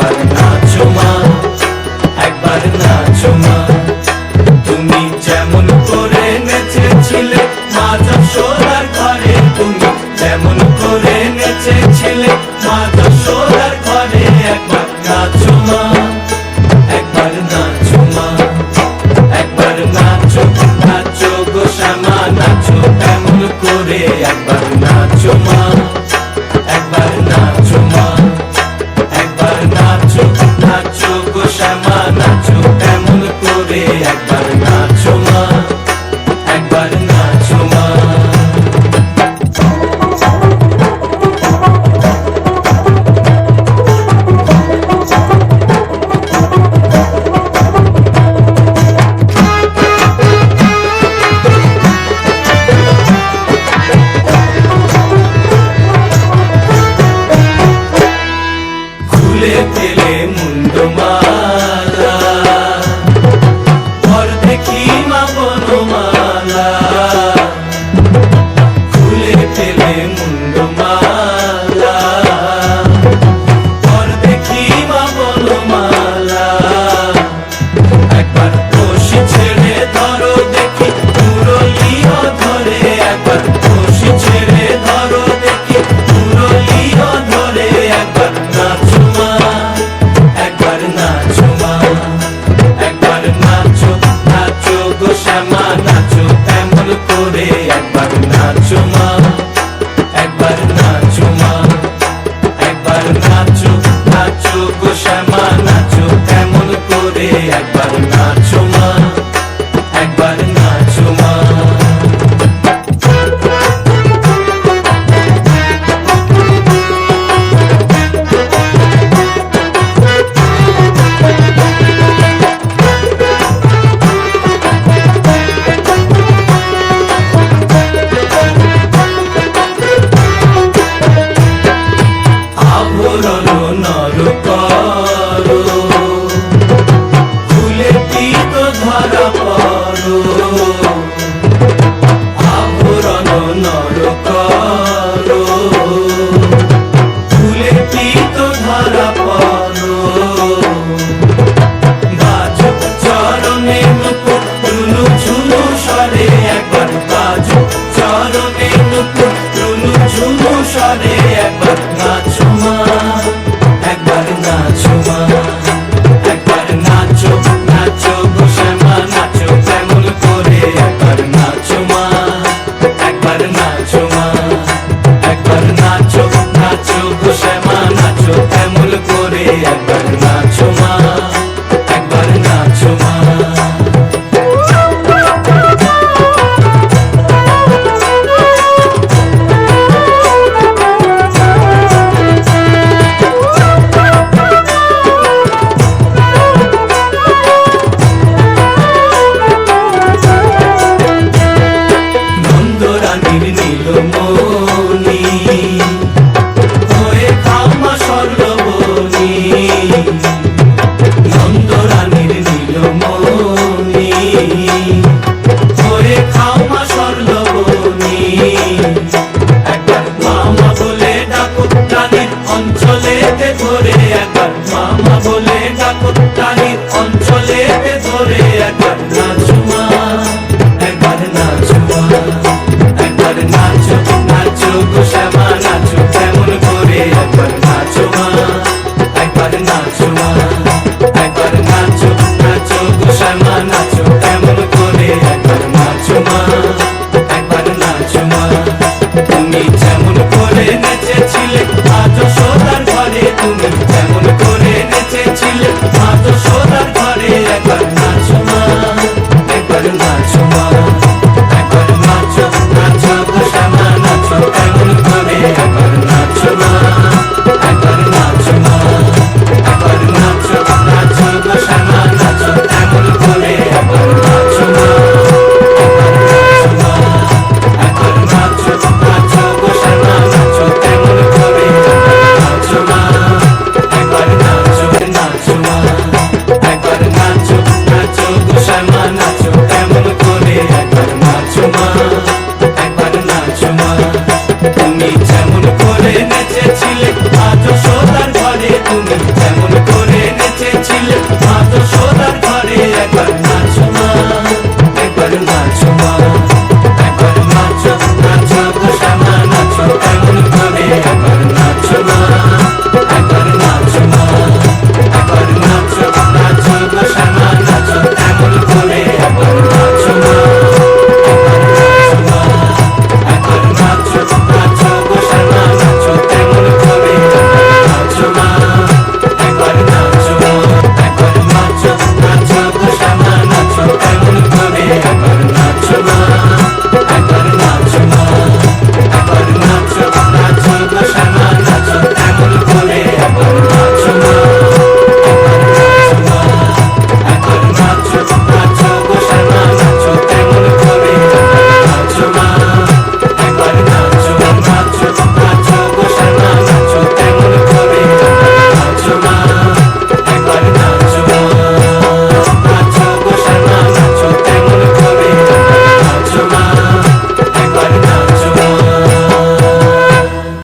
একবার নাচো মা, একবার নাচো মা। তুমি যেমন করে নেচেছিলে মা যশোদার ঘরে, তুমি যেমন করে নেচেছিলে মা যশোদার ঘরে, একবার নাচো মা, একবার নাচো মা, একবার নাচো, নাচো গো শ্যামা নাচো এমন করে, একবার নাচো মা, একবার নাচো মা, একবার নাচো, নাচো গো শ্যামা নাচো এমন করে, একবার নাচো মা, একবার নাচো মা। খুলে ফেলে মুন্ডমালা, ঘর দেখি মা বনমালা, খুলে ফেলে মুন্ডমালা, ঘর দেখি মা বনমালা। একবার বসি ছেড়ে ধরো দেখি মুরলিও ধরে, একবার বসি ছেড়ে ধরো দেখি মুরলিও ধরে, একবার নাচো মা, একবার নাচো মা, একবার নাচো, নাচো গো শ্যামা নাচো এমন করে, একবার নাচো মা, একবার নাচো মা, একবার নাচো, নাচো গো শ্যামা নাচো এমন করে, একবার নাচো মা, একবার নাচো মা। আভরণ নর করো, খুলে পিত ধরা পড়ো, আভরণ নর করো, খুলে পিত ধরা পড়ো। বাজো চরণে নুপুর রুনু ঝুনু স্বরে, একবার বাজো চরণে নুপুর রুনু ঝুনু স্বরে, একবার নাচো মা, একবার নাচো মা, একবার নাচো, নাচো গো শ্যামা নাচো এমন করে, একবার নাচো মা, একবার নাচো মা, একবার নাচো, নাচো গো শ্যামা নাচো এমন করে, একবার নাচো মা, একবার নাচো মা। নন্দরানীর নীলমণি হয়ে খামা স্বর্ণবনী, নন্দরানীর নীলমণি হয়ে খামা স্বর্ণবনী। একবার মামা বলে ডাকো রানীর অঞ্চলেতে ধরে, একবার মামা বলে ডাকো রানীর অঞ্চলেতে ধরে, একবার নাচো মা, একবার নাচো মা, একবার নাচো, নাচো গো শ্যামা নাচো এমন করে, একবার নাচো মা, একবার নাচো মা, একবার নাচো, নাচো গো শ্যামা নাচো এমন করে, একবার নাচো মা, একবার নাচো মা। তুমি যেমন করে নেচেছিলে মা যশোদার ঘরে, তুমি যেমন করে নেচেছিলে মা যশোদার ঘরে, একবার নাচো মা, একবার নাচো মা, একবার নাচো, নাচো গো শ্যামা নাচো এমন করে, একবার নাচো মা, একবার নাচো মা, একবার নাচো। করে নেচেছিলে